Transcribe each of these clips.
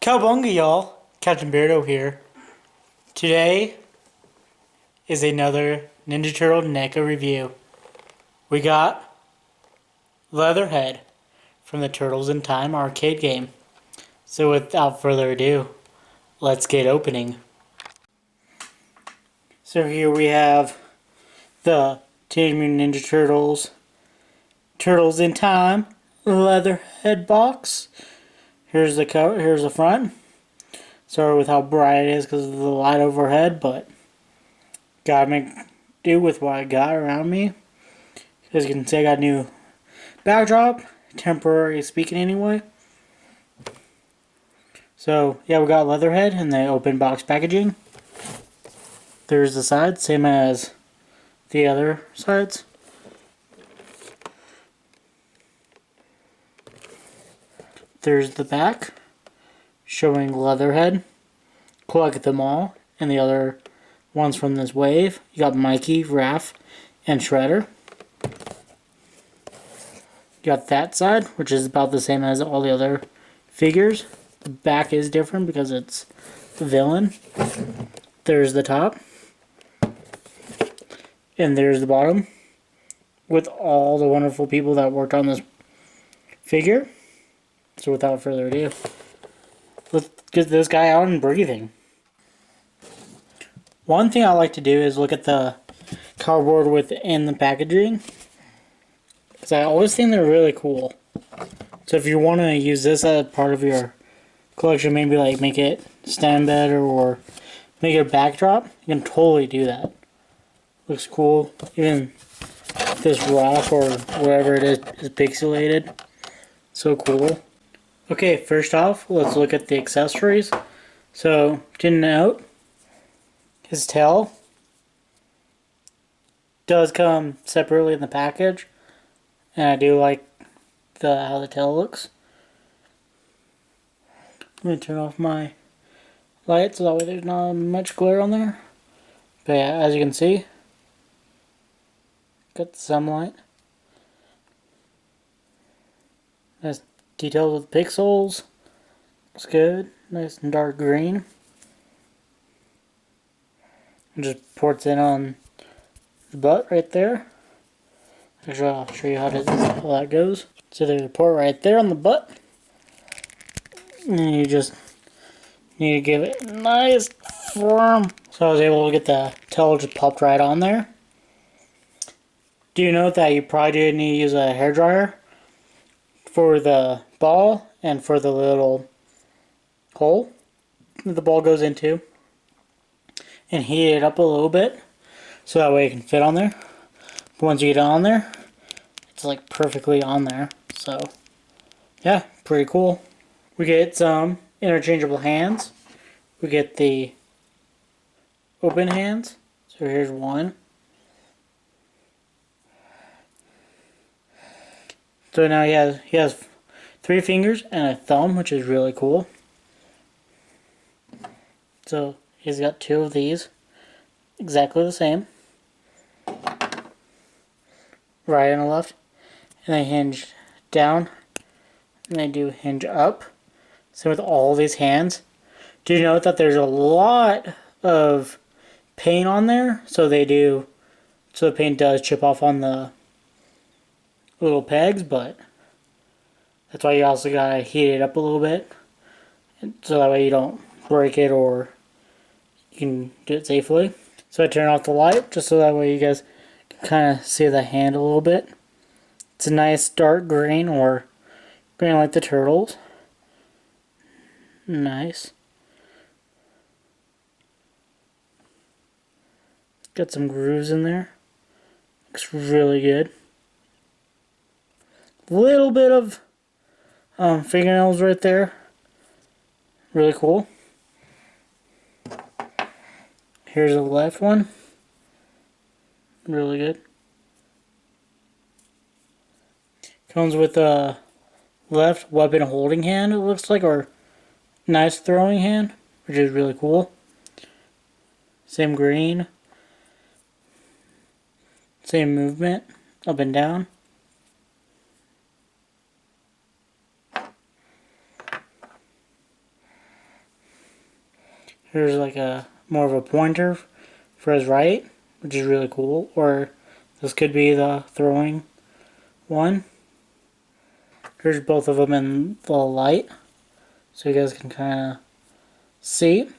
Cowabunga, y'all. Captain Beardo here. Today is another Ninja Turtle NECA review. We got Leatherhead from the Turtles in Time arcade game. So without further ado, let's get opening. So here we have the Teenage Mutant Ninja Turtles, Turtles in Time Leatherhead box. Here's the cover. Here's the front. Sorry with how bright it is because of the light overhead, but gotta make do with what I got around me. As you can see, I got a new backdrop, temporary speaking anyway. So yeah, we got Leatherhead in the open box packaging. There's the side, same as the other sides. There's the back, showing Leatherhead. Collect them all, and the other ones from this wave. You got Mikey, Raph, and Shredder. You got that side, which is about the same as all the other figures. The back is different because it's the villain. There's the top. And there's the bottom. With all the wonderful people that worked on this figure. So without further ado, let's get this guy out and breathing. One thing I like to do is look at the cardboard within the packaging, because I always think they're really cool. So if you want to use this as part of your collection, maybe like make it stand better or make it a backdrop, you can totally do that. Looks cool. Even this rock or whatever it is pixelated. So cool. Okay, first off, let's look at the accessories. So, to note, his tail does come separately in the package, and I do like how the tail looks. I'm going to turn off my light so that way there's not much glare on there. But yeah, as you can see, got the sunlight. Nice details with pixels. Looks good. Nice and dark green. And just ports in on the butt right there. Actually, I'll show you how that goes. So there's a port right there on the butt. And you just need to give it a nice form. So I was able to get the tail just popped right on there. Do note that you probably do need to use a hairdryer for the ball and for the little hole that the ball goes into. And heat it up a little bit so that way it can fit on there. But once you get it on there, it's like perfectly on there. So yeah, pretty cool. We get some interchangeable hands. We get the open hands. So here's one. So now he has 3 fingers and a thumb, which is really cool. So he's got 2 of these, exactly the same, right and left, and they hinge down, and they do hinge up. So with all these hands, do note that there's a lot of paint on there, so the paint does chip off on the little pegs, but that's why you also gotta heat it up a little bit, so that way you don't break it or you can do it safely. So I turn off the light just so that way you guys can kind of see the hand a little bit. It's a nice dark green or green like the turtles. Nice. Got some grooves in there. Looks really good. Little bit of fingernails right there. Really cool. Here's the left one. Really good. Comes with a left weapon holding hand, it looks like, or knife throwing hand, which is really cool. Same green. Same movement, up and down. Here's like a more of a pointer for his right, which is really cool. Or this could be the throwing one. Here's both of them in the light, so you guys can kind of see.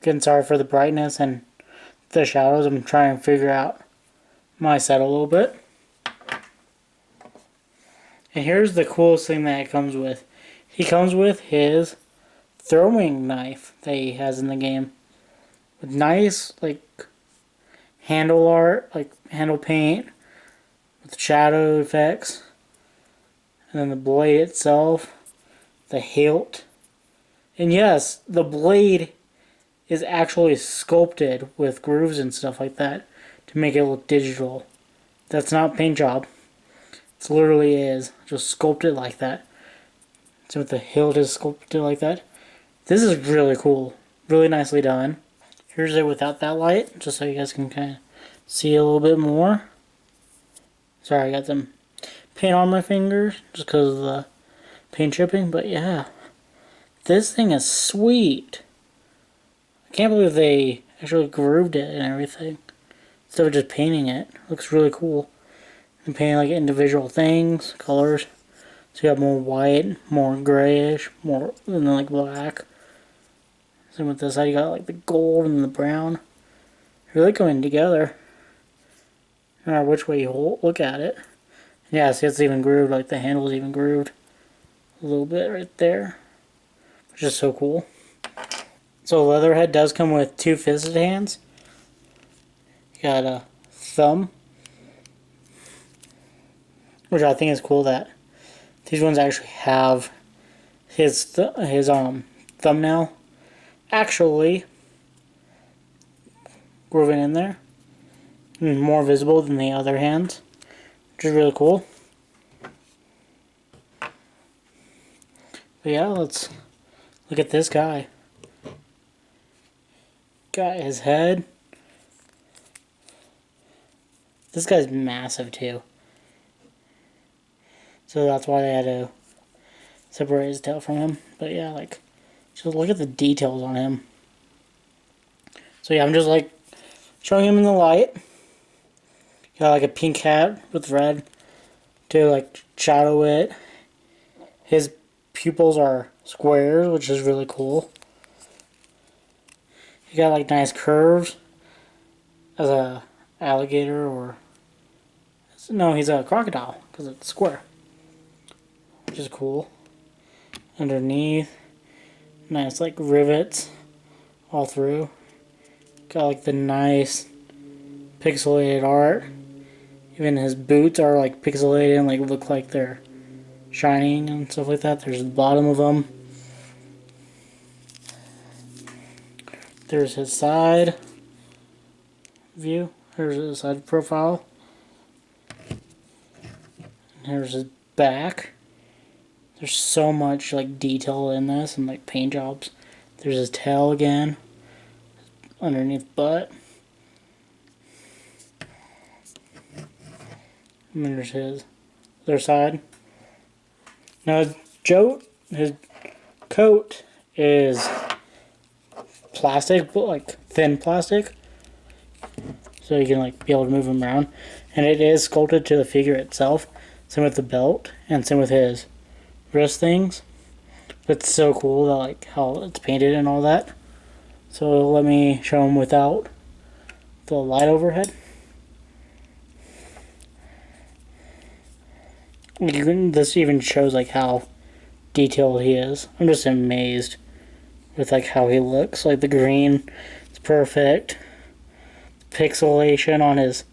Again, sorry for the brightness and the shadows. I'm trying to figure out my set a little bit. And here's the coolest thing that it comes with. He comes with his throwing knife that he has in the game. With nice, like, handle art, like handle paint, with shadow effects. And then the blade itself, the hilt. And yes, the blade is actually sculpted with grooves and stuff like that to make it look digital. That's not paint job. It literally is just sculpted like that. So the hilt is sculpted like that. This is really cool. Really nicely done. Here's it without that light, just so you guys can kind of see a little bit more. Sorry, I got some paint on my fingers just because of the paint chipping, but yeah. This thing is sweet. I can't believe they actually grooved it and everything instead of just painting it. It looks really cool. And painting like individual things, colors. So you have more white, more grayish, more than like black. Same with this side, you got like the gold and the brown. Really coming together. No matter which way you look at it. Yeah, see it's even grooved, like the handle's even grooved. A little bit right there. Which is so cool. So Leatherhead does come with 2 fisted hands. You got a thumb. Which I think is cool that these ones actually have his thumbnail actually grooving in there. And more visible than the other hands. Which is really cool. But yeah, let's look at this guy. Got his head. This guy's massive too. So that's why they had to separate his tail from him. But yeah, like, just look at the details on him. So yeah, I'm just like showing him in the light. Got like a pink hat with red to like shadow it. His pupils are squares, which is really cool. He got like nice curves as a alligator, or no, he's a crocodile because it's square, which is cool. Underneath, nice like rivets all through. Got like the nice pixelated art. Even his boots are like pixelated and like look like they're shining and stuff like that. There's the bottom of them. There's his side view. Here's his side profile. Here's his back. There's so much like detail in this and like paint jobs. There's his tail again. Underneath butt. And then there's his other side. Now his coat is plastic, but like thin plastic. So you can like be able to move him around. And it is sculpted to the figure itself. Same with the belt and same with his wrist things. But it's so cool that like how it's painted and all that. So let me show him without the light overhead. This even shows like how detailed he is. I'm just amazed with like how he looks. Like the green is perfect. Pixelation on his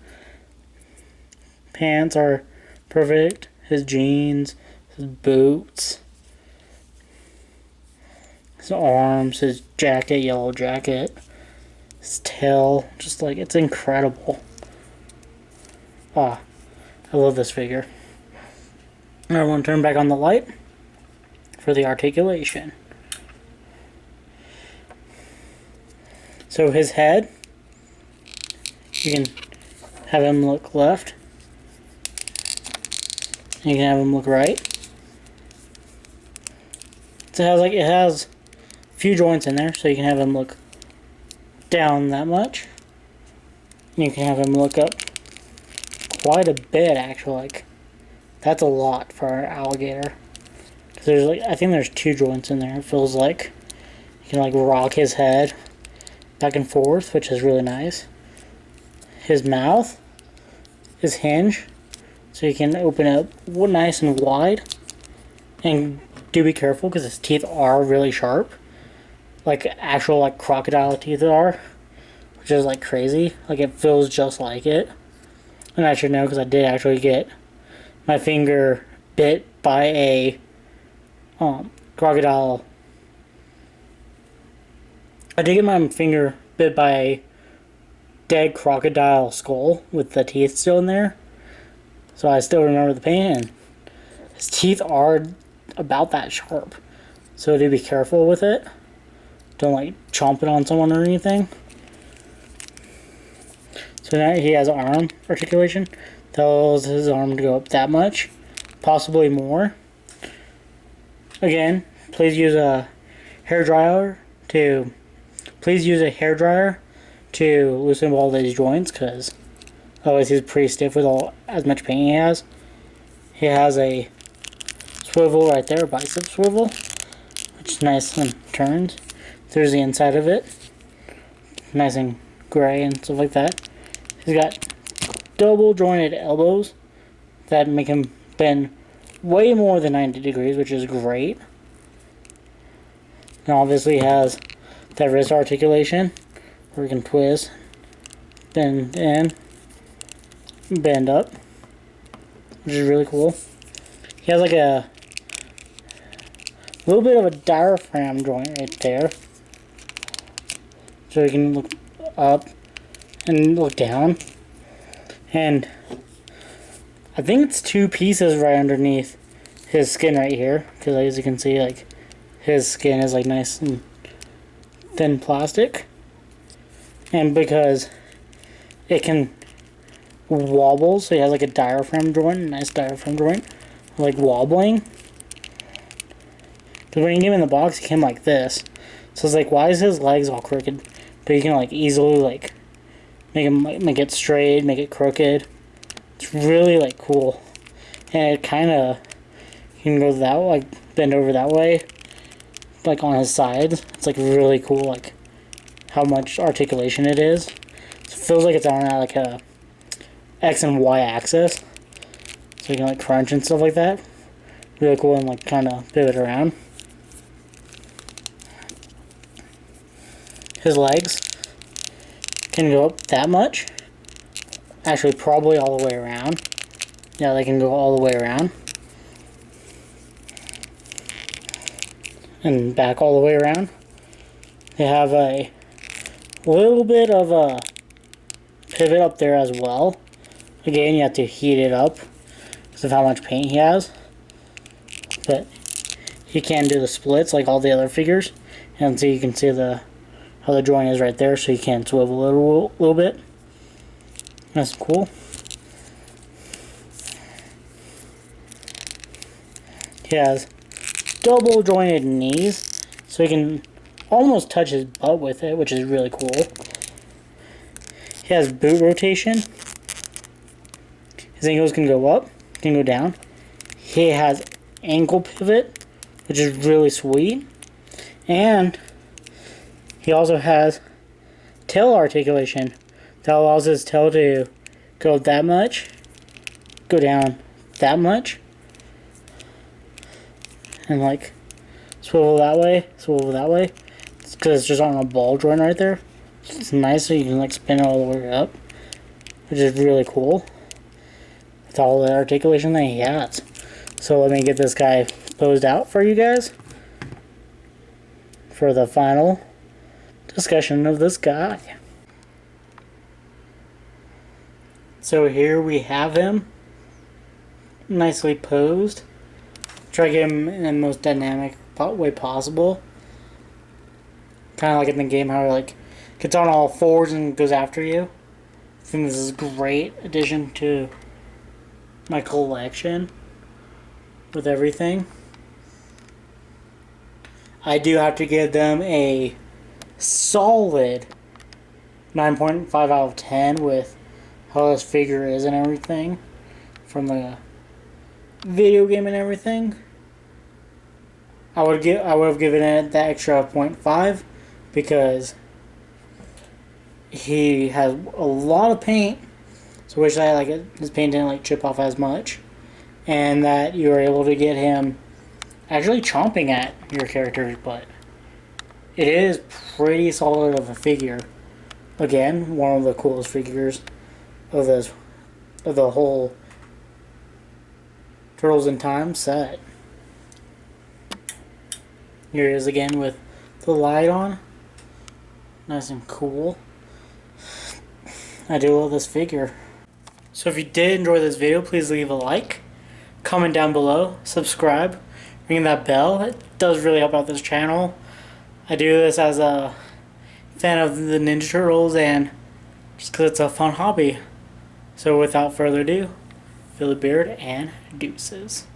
pants are perfect. His jeans, his boots, his arms, his jacket, yellow jacket, his tail, just like it's incredible. Ah, I love this figure. I want to turn back on the light for the articulation. So his head, you can have him look left. You can have him look right. it has a few joints in there, so you can have him look down that much. And you can have him look up quite a bit, actually. Like, that's a lot for an alligator. Cause there's like, I think there's 2 joints in there. It feels like you can like rock his head back and forth, which is really nice. His mouth is hinged, so you can open it up nice and wide. And do be careful because his teeth are really sharp, like actual like crocodile teeth are, which is like crazy. Like it feels just like it. And I should know because I did actually get my finger bit by a crocodile. I did get my finger bit by a dead crocodile skull with the teeth still in there. So I still remember the pain. And his teeth are about that sharp. So do be careful with it. Don't like chomp it on someone or anything. So now he has arm articulation. That allows his arm to go up that much. Possibly more. Again, please use a hairdryer to loosen all these joints, because otherwise he's pretty stiff with as much pain he has. He has a swivel right there, bicep swivel, which is nice and turns. There's the inside of it, nice and gray and stuff like that. He's got double jointed elbows that make him bend way more than 90 degrees, which is great. And obviously he has that wrist articulation where he can twist, bend in, bend up, which is really cool. He has like a little bit of a diaphragm joint right there, so he can look up and look down. And I think it's 2 pieces right underneath his skin right here, because as you can see, like his skin is like nice and thin plastic, and because it can wobble, so he has like a diaphragm joint, a nice diaphragm joint, like wobbling. Because when you get him in the box, he came like this. So it's like, why is his legs all crooked? But you can like easily like make it straight, make it crooked. It's really like cool, and it kind of, you can go that way, like bend over that way, like on his sides. It's like really cool, like how much articulation it is. It feels like it's on like a X and Y axis, so you can like crunch and stuff like that. Really cool, and like kind of pivot around. His legs can go up that much. Actually, probably all the way around. Yeah, they can go all the way around. And back all the way around. They have a little bit of a pivot up there as well. Again, you have to heat it up because of how much paint he has. But he can do the splits like all the other figures. And so you can see how the joint is right there, so you can swivel it a little bit. That's cool. He has double jointed knees, so he can almost touch his butt with it, which is really cool. He has boot rotation. His ankles can go up, can go down. He has ankle pivot, which is really sweet. And he also has tail articulation that allows his tail to go that much, go down that much, and like swivel that way, swivel that way. It's because it's just on a ball joint right there. It's nice, so you can like spin it all the way up, which is really cool with all the articulation that he has. So let me get this guy posed out for you guys for the final discussion of this guy. So here we have him, nicely posed. Try to get him in the most dynamic way possible. Kind of like in the game how he like gets on all fours and goes after you. I think this is a great addition to my collection with everything. I do have to give them a solid 9.5 out of 10 with how this figure is and everything from the video game and everything. I would have given it that extra 0.5 because he has a lot of paint. So I wish that his paint didn't chip off as much, and that you were able to get him actually chomping at your character's butt. It is pretty solid of a figure. Again, one of the coolest figures of the whole Turtles in Time set. Here he is again with the light on. Nice and cool. I do love this figure. So if you did enjoy this video, please leave a like, comment down below, subscribe, ring that bell. It does really help out this channel. I do this as a fan of the Ninja Turtles and just because it's a fun hobby. So without further ado, Philly Beard and deuces.